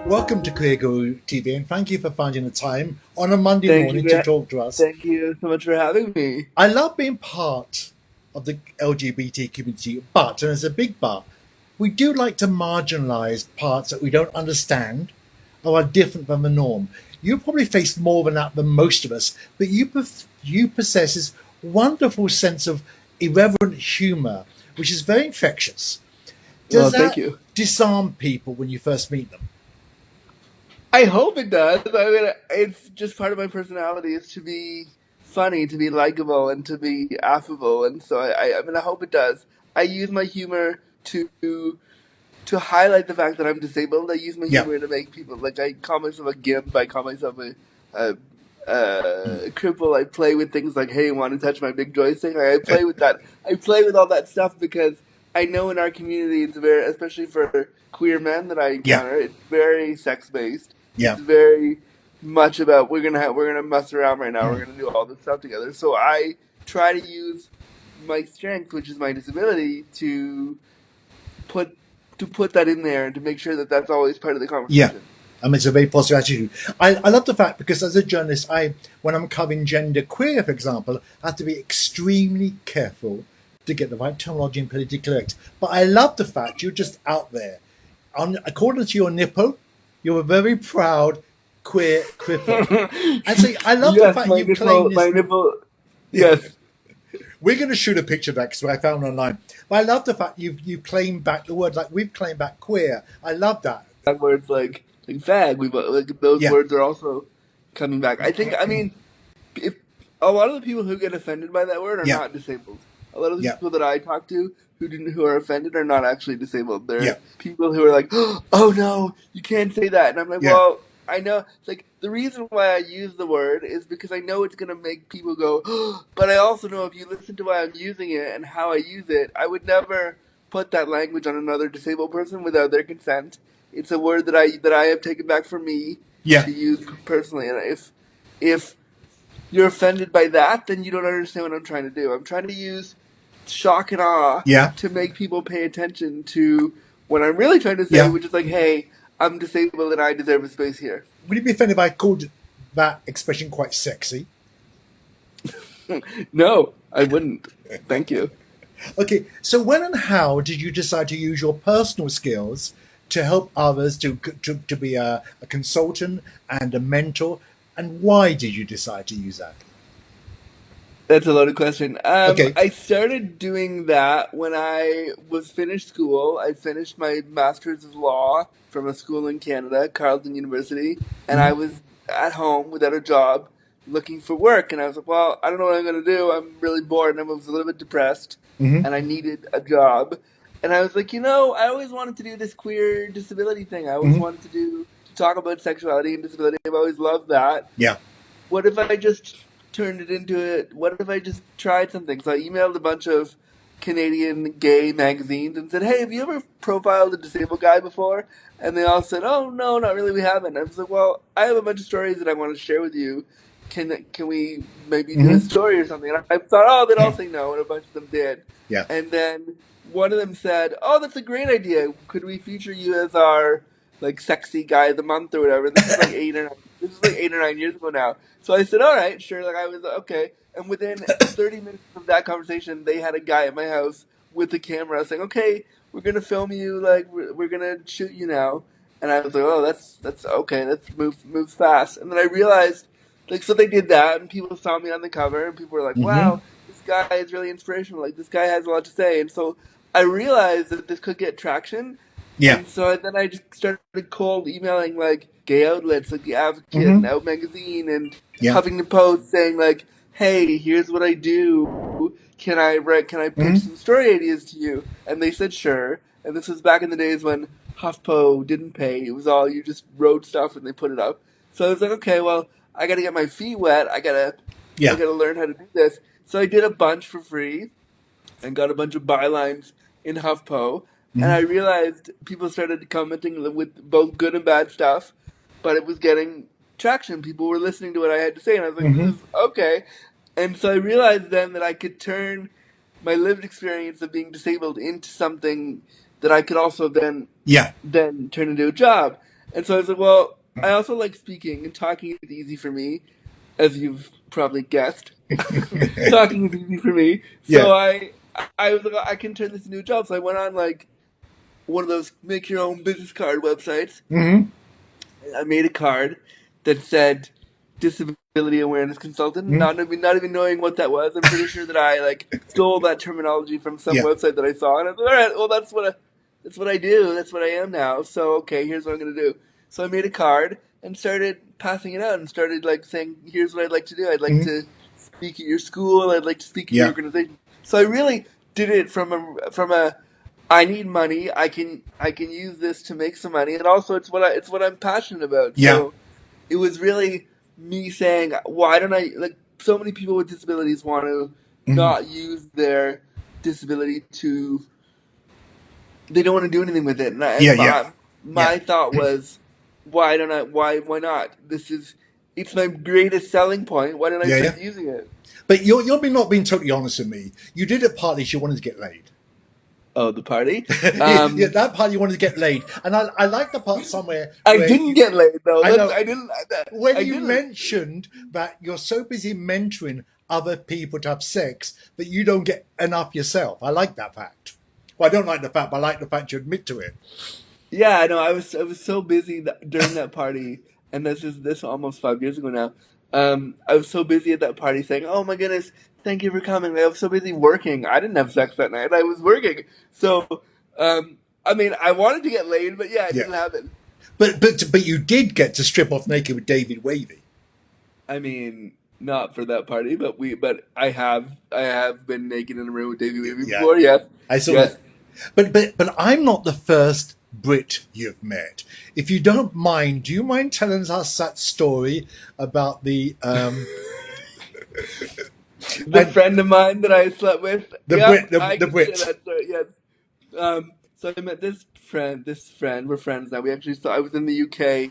Welcome to Queerguru TV, and thank you for finding the time on a Monday Thank you, morning to talk to us. thank you so much for having me. I love being part of the LGBT community, but, and there's a big but, we do like to marginalise parts that we don't understand or are different from the norm. You probably face more than that than most of us, but you possess this wonderful sense of irreverent humour, which is very infectious. Well, Does thank that you. disarm people when you first meet them? I hope it does. I mean, it's just part of my personality is to be funny, to be likable, and to be affable. And so I mean, I hope it does. I use my humor to highlight the fact that I'm disabled. I use my Yeah. humor to make people like I call myself a gimp. I call myself a, cripple. I play with things like, "Hey, want to touch my big joystick?" I play with that. I play with all that stuff because I know in our community it's very, especially for queer men that I Yeah. encounter, it's very sex based. Yeah. It's very much about we're gonna mess around right now. We're gonna do all this stuff together. So I try to use my strength, which is my disability, put put that in there and to make sure that that's always part of the Yeah, conversation. I mean, it's a very positive attitude. I love the fact because as a journalist, when I'm covering gender queer, for example, I have to be extremely careful to get the right terminology and politically correct. But I love the fact you're just out there. According to your nipple, you're a very proud queer cripple. And so I love the Yes, fact you claim my this. nipple. Yeah, Yes, we're going to shoot a picture of that because I found it online. But I love the fact you claim back the word like we've claimed back queer. I love that. that words like fag. We like those Yeah, words are also coming back. I think. I mean, if a lot of the people who get offended by that word are yeah, not disabled. A lot of the yeah, people that I talk to who are offended are not actually disabled. yeah, They're people who are like, "Oh no, you can't say that," and I'm like, yeah. "Well, I know." Like the reason why I use the word is because I know it's gonna make people go, but I also know if you listen to why I'm using it and how I use it, I would never put that language on another disabled person without their consent. It's a word that I have taken back for me Yeah, to use personally, and if you're offended by that, then you don't understand what I'm trying to do. I'm trying to use shock and awe yeah, to make people pay attention to what I'm really trying to say, yeah. which is like, hey, I'm disabled and I deserve a space here. Would you be offended if I called that expression quite sexy? No, I wouldn't. Thank you. Okay, so when and how did you decide to use your personal skills to help others to be a consultant and a mentor? And why did you decide to use that? That's a loaded question. Okay. I started doing that when I was finished school. I finished my master's of law from a school in Canada, Carleton University, and I Hmm. was at home without a job, looking for work. And I was like, "Well, I don't know what I'm going to do. I'm really bored, and I was a little bit depressed, Hmm. and I needed a job." And I was like, I always wanted to do this queer disability thing. I always Hmm. wanted to talk about sexuality and disability. I've always loved that. Yeah. What if I just turned it into it? What if I just tried something? So I emailed a bunch of Canadian gay magazines and said, "Hey, have you ever profiled a disabled guy before?" And they all said, "Oh no, not really. We haven't." I was like, "Well, I have a bunch of stories that I want to share with you. Can we maybe do a Hmm. story or something?" And I thought, "Oh, they'd all say no," and a bunch of them did. Yeah. And then one of them said, "Oh, that's a great idea. Could we feature you as our like sexy guy of the month or whatever?" And this is like 8 or 9 years ago now. So I said, "All right, sure." Like I was okay. And within 30 minutes of that conversation, they had a guy at my house with the camera saying, "Okay, we're gonna film you. Like we're gonna shoot you now." And I was like, "Oh, that's okay. Let's move fast." And then I realized, like, so they did that, and people saw me on the cover, and people were like, Hmm. "Wow, this guy is really inspirational. Like this guy has a lot to say." And so I realized that this could get traction, Yeah. and so then I just started cold emailing like gay outlets like the Advocate and Hmm. Out Magazine and Yeah. Huffington Post saying like, "Hey, here's what I do. Can I pitch Hmm. some story ideas to you?" And they said sure. And this was back in the days when HuffPo didn't pay. It was all you just wrote stuff and they put it up. So I was like, okay, well, I got to get my feet wet. I Yeah. gotta learn how to do this. So I did a bunch for free and got a bunch of bylines in HuffPo. And Hmm. I realized people started commenting with both good and bad stuff, but it was getting traction. People were listening to what I had to say, and I was like, "This Hmm. is okay." And so I realized then that I could turn my lived experience of being disabled into something that I could also Yeah. then turn into a job. And so I was like, well, I also like speaking, and talking is easy for me, as you've probably guessed. Talking is easy for me. Yeah. So I was like, I can turn this into a job. So I went on like one of those make your own business card websites. Hmm. I made a card that said disability awareness consultant, Hmm. not even knowing what that was. I'm pretty sure that I like stole that terminology from some Yeah. website that I saw, and I was like, all right, well that's what I do. That's what I am now. So okay, here's what I'm gonna do. So I made a card and started passing it out and started like saying, here's what I'd like to do. I'd like Hmm. to speak at your school. I'd like to speak at your Yeah. organization. So I really did it from a I need money. I can use this to make some money, and also it's what I'm passionate about. Yeah. So it was really me saying, why don't I like so many people with disabilities want to Hmm. not use their disability to they don't want to do anything with it, Yeah. and Yeah. Yeah. my thought was, why don't I why not? This is it's my greatest selling point. Why don't I Yeah. Yeah. start using it? But not being totally honest with me. You did it partly 'cause you wanted to get laid. Oh, the party. Yeah, that part you wanted to get laid, and I like the part somewhere I where didn't you. get laid though. I know when I you didn't. mentioned that you're so busy mentoring other people to have sex that you don't get enough yourself. I like that fact. Well, I don't like the fact, but I like the fact you admit to it. Yeah, I know. I was so busy during that party, and this almost 5 years ago now. I was so busy at that party saying, "Oh my goodness, thank you for coming." I was so busy working. I didn't have sex that night. I was working. So, I mean, I wanted to get laid, but yeah, it Yeah, didn't happen. but you did get to strip off naked with David Wavy. I mean, not for that party, but I have been naked in a room with Davey Weavy Yeah, before. Yes, I saw yes. that. But I'm not the first Brit you've met. If you don't mind, do you mind telling us that story about The and friend of mine that I slept with. the Yep, Brit I the can share Brit? that story. Yes. So I met this friend, we're friends now. We actually saw, I was in the UK,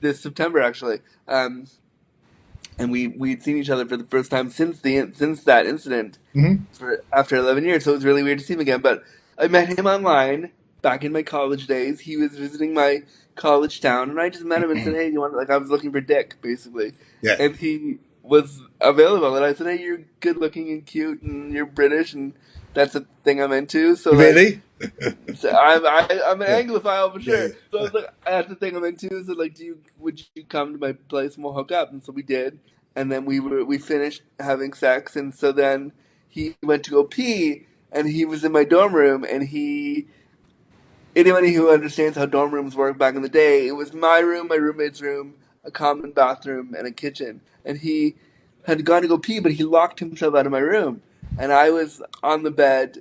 this September actually. And we'd seen each other for the first time since that incident Hmm. for after 11 years. So it was really weird to see him again. But I met him online back in my college days. He was visiting my college town, and I just met him and said, "Hey, you want like I was looking for dick, basically," Yeah, and he was available. And I said, "Hey, you're good looking and cute, and you're British, and that's a thing I'm into." So like, really? so I'm an Yeah, Anglophile for yeah, sure. So I yeah. was like, that's the thing I'm into. So like, would you come to my place and we'll hook up? And so we did. And then we finished having sex. And so then he went to go pee, and he was in my dorm room. And anybody who understands how dorm rooms work back in the day, it was my room, my roommate's room, a common bathroom, and a kitchen. And he had gone to go pee, but he locked himself out of my room. And I was on the bed,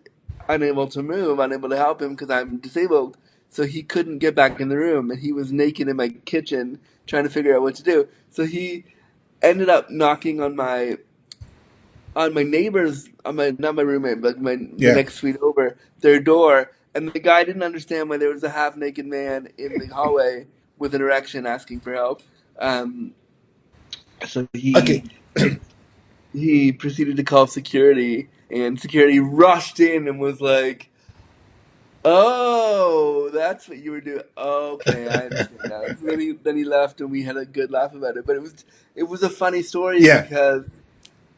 unable to move, unable to help him because I'm disabled. So he couldn't get back in the room, and he was naked in my kitchen trying to figure out what to do. So he ended up knocking on my neighbor's, on my not my roommate, but the Yeah. next suite over, their door, and the guy didn't understand why there was a half naked man in the hallway with an erection asking for help. Um, so Okay. he proceeded to call security, and security rushed in and was like, "Oh, that's what you were doing. Okay, I understand now." So then he left, and we had a good laugh about it. But it was a funny story Yeah, because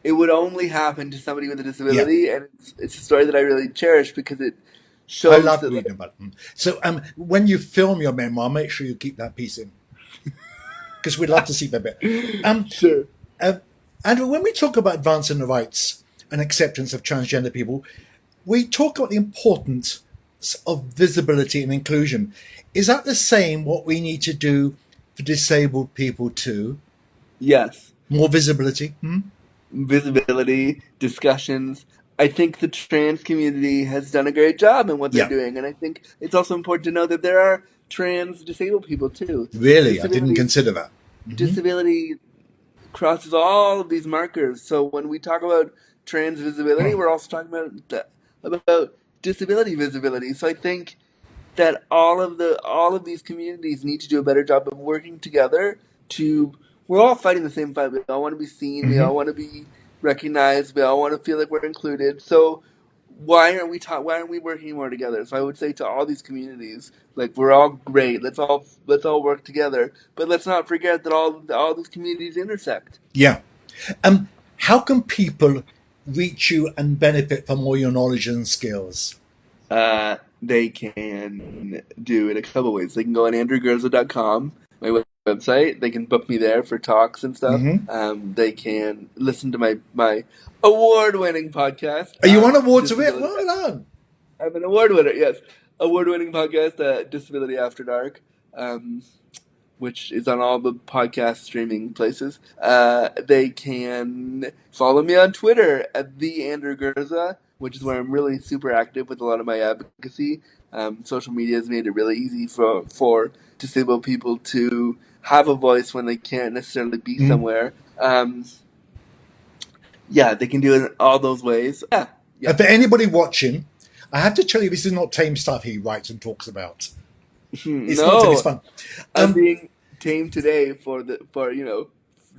it would only happen to somebody with a yeah. disability, and it's a story that I really cherish because it I shows love that reading like about them. So when you film your memoir, make sure you keep that piece in because we'd love to see that bit. Um, sure. uh, Andrew, when we talk about advancing the rights and acceptance of transgender people, we talk about the importance of visibility and inclusion. Is that the same what we need to do for disabled people too? Yes, More visibility? Hmm? visibility, discussions. I think the trans community has done a great job in what they're Yeah, doing, and I think it's also important to know that there are trans disabled people too. really. I didn't Disability consider that. Hmm. disability crosses all of these markers. So when we talk about trans visibility, we're also talking about disability visibility. So I think that all of these communities need to do a better job of working together to we're all fighting the same fight. We all want to be seen, we Hmm. all want to be recognized, we all want to feel like we're included. So why aren't we working more together? So I would say to all these communities, like, we're all great. Let's all work together, but let's not forget that all these communities intersect. Yeah. How can people reach you and benefit from all your knowledge and skills? They can do it a couple ways. They can go on andrewgurza.com, my website. They can book me there for talks and stuff. Hmm. They can listen to my award-winning podcast, Are you on awards with it? Disability. Well done. I'm an award winner. Yes, award-winning podcast, Disability After Dark. Which is on all the podcast streaming places. They can follow me on Twitter at the Andrew Gurza, which is where I'm really super active with a lot of my advocacy. Social media has made it really easy for disabled people to have a voice when they can't necessarily be Mhm. somewhere. Yeah, they can do it in all those ways. Yeah, And yeah. for anybody watching, I have to tell you, this is not tame stuff he writes and talks about. It's not tame, it's No, fun. I'm being tame today for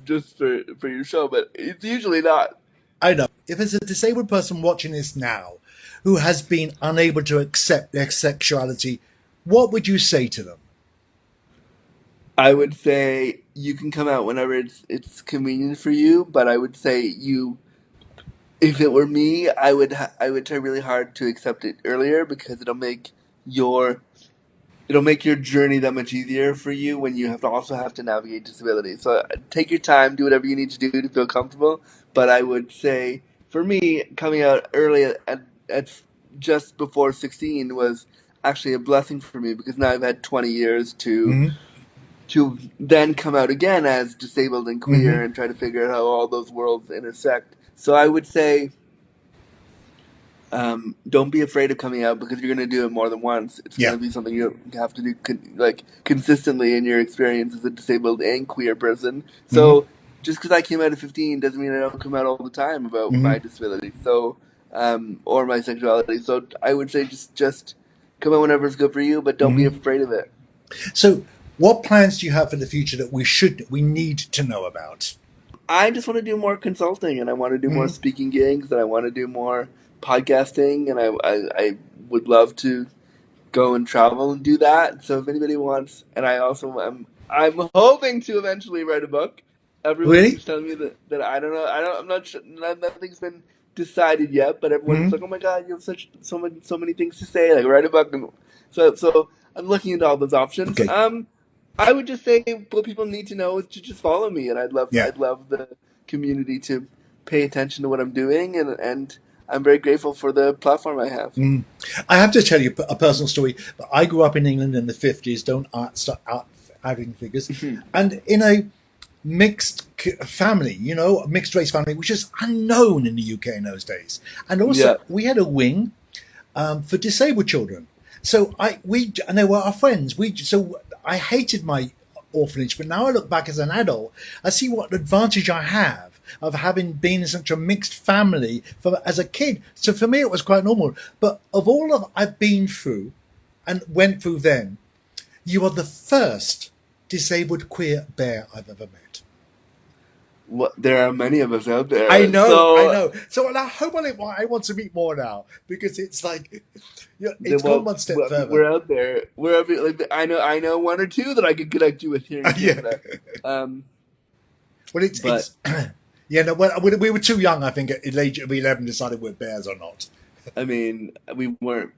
just for your show, but it's usually not. I know. If there's a disabled person watching this now who has been unable to accept their sexuality, what would you say to them? I would say you can come out whenever it's convenient for you, but I would say if it were me, I would try really hard to accept it earlier because your it'll make your journey that much easier for you when you also have to navigate disability. So take your time, do whatever you need to do to feel comfortable. But I would say for me, coming out early at just before 16 was actually a blessing for me because now I've had 20 years Hmm. to then come out again as disabled and Hmm. queer and try to figure out how all those worlds intersect. So I would say, don't be afraid of coming out because you're going to do it more than once. It's going Yeah. to be something you have to do consistently in your experience as a disabled and queer person. Hmm. So just because I came out at 15 doesn't mean I don't come out all the time about Hmm. my disability. So or my sexuality. So I would say just come out whenever it's good for you, but don't be Hmm. afraid of it. So, what plans do you have for the future that we need to know about? I just want to do more consulting, and I want to do more Hmm. speaking gigs, and I want to do more podcasting, and I would love to go and travel and do that. So if anybody wants, and I also I'm hoping to eventually write a book. Everyone Really? keeps telling me that I don't know. I'm not sure. Nothing's been decided yet, but everyone's Hmm. like, "Oh my God, you have so many things to say. Like, write a book." And so I'm looking into all those options. Okay. I would just say what people need to know is to just follow me, and Yeah. I'd love the community to pay attention to what I'm doing, and I'm very grateful for the platform I have. Mm. I have to tell you a personal story. I grew up in England in the 50s, don't start out adding figures, and in a mixed family, a mixed race family, which is unknown in the UK in those days. And Yeah. also, we had a wing for disabled children. So and they were our friends. So I hated my orphanage, but now I look back as an adult, I see what advantage I have of having been in such a mixed family as a kid. So for me, it was quite normal. But of all of I've been through and went through then, you are the first disabled queer bear I've ever met. There are many of us out I there. know, I So, know. So and I want to meet more now because it's like, it's gone one step further. we're out there. Like, I know one or two that I could connect you with here in Yeah. Canada. Um, Well, but yeah. No, well, we were too young. I think at the age of 11, decided we're bears or not. I mean, we weren't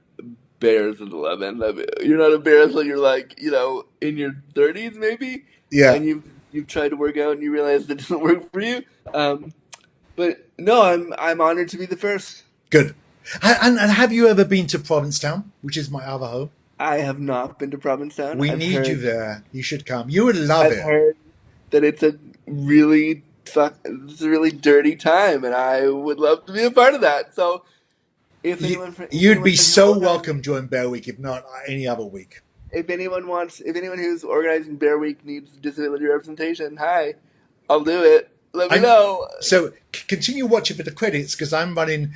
bears at 11. I mean, you're not a bear until you're like, in your 30s maybe, Yeah. and you've tried to work out and you realize that doesn't work for you. Um, but no, I'm honored to be the first. Good. And have you ever been to Provincetown, which is my other home? I have not been to Provincetown. We need you there. You should come. You would love I've it. heard that it's a really dirty time, and I would love to be a part of that. So You, if you'd anyone be who's so organizing welcome during Bear Week, if not any other week. if anyone who's organizing Bear Week needs disability representation, hi, I'll do it. Let me I'm know. so continue watching for the credits because I'm running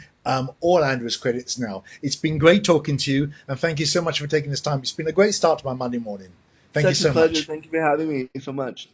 all Andrew's credits now. It's been great talking to you, and thank you so much for taking this time. It's been a great start to my Monday morning. Thank you Such a so pleasure. much. Thank you for having me so much.